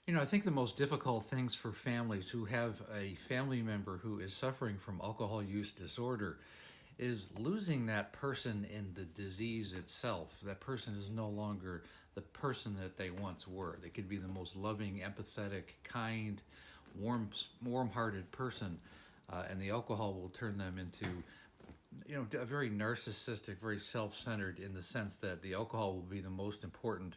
I think the most difficult things for families who have a family member who is suffering from alcohol use disorder is losing that person in the disease itself. That person is no longer the person that they once were. They could be the most loving, empathetic, kind, warm-hearted person, and the alcohol will turn them into, a very narcissistic, very self-centered, in the sense that the alcohol will be the most important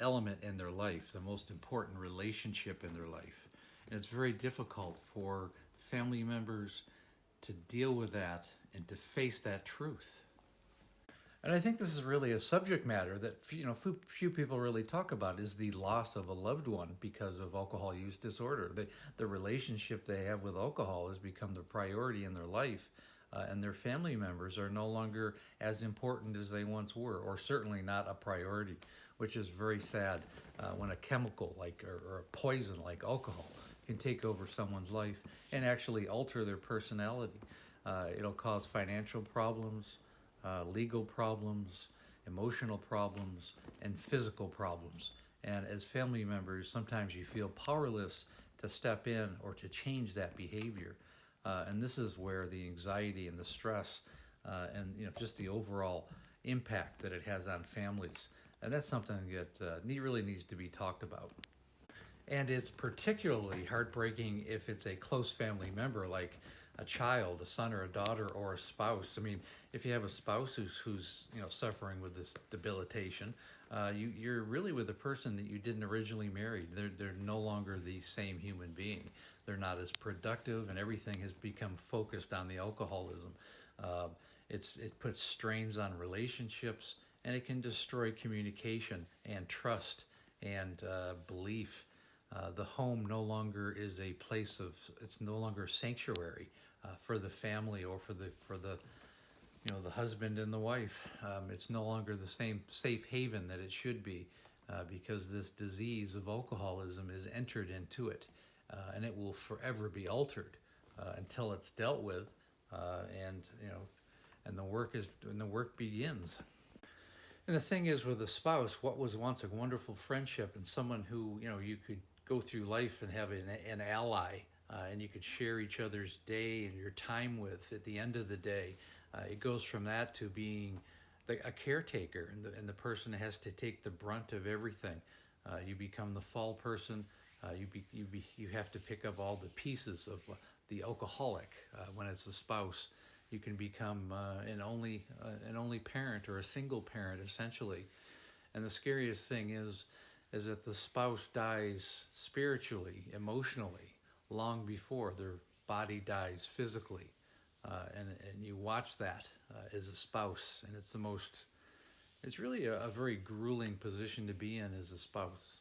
element in their life, the most important relationship in their life. And it's very difficult for family members to deal with that and to face that truth. And I think this is really a subject matter that few people really talk about, is the loss of a loved one because of alcohol use disorder. The relationship they have with alcohol has become the priority in their life, and their family members are no longer as important as they once were, or certainly not a priority, which is very sad when a chemical or a poison like alcohol can take over someone's life and actually alter their personality. It'll cause financial problems, legal problems, emotional problems, and physical problems. And as family members, sometimes you feel powerless to step in or to change that behavior. And this is where the anxiety and the stress and just the overall impact that it has on families. And that's something that really needs to be talked about. And it's particularly heartbreaking if it's a close family member, like a child, a son or a daughter, or a spouse. I mean, if you have a spouse who's suffering with this debilitation, you're really with a person that you didn't originally marry. They're no longer the same human being. They're not as productive, and everything has become focused on the alcoholism. Uh, it puts strains on relationships, and it can destroy communication and trust and belief. The home no longer is a place of, it's no longer a sanctuary for the family, or for the husband and the wife. It's no longer the same safe haven that it should be, because this disease of alcoholism is entered into it, and it will forever be altered until it's dealt with, and the work begins. And the thing is, with a spouse, what was once a wonderful friendship and someone who you could go through life and have an ally, and you could share each other's day and your time with, at the end of the day, it goes from that to being a caretaker, and the person has to take the brunt of everything. You become the fall person. You have to pick up all the pieces of the alcoholic. When it's a spouse, you can become an only parent, or a single parent, essentially. And the scariest thing is that the spouse dies spiritually, emotionally, long before their body dies physically. And you watch that as a spouse, and it's really a very grueling position to be in as a spouse.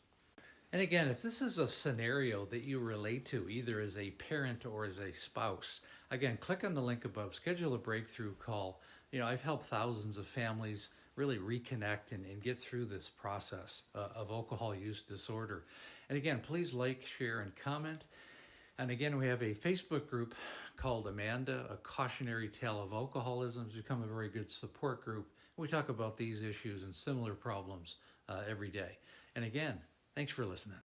And again, if this is a scenario that you relate to, either as a parent or as a spouse, again, click on the link above, schedule a breakthrough call. I've helped thousands of families really reconnect and get through this process of alcohol use disorder. And again, please like, share, and comment. And again, we have a Facebook group called Amanda, A Cautionary Tale of Alcoholism. It's become a very good support group. We talk about these issues and similar problems every day. And again, thanks for listening.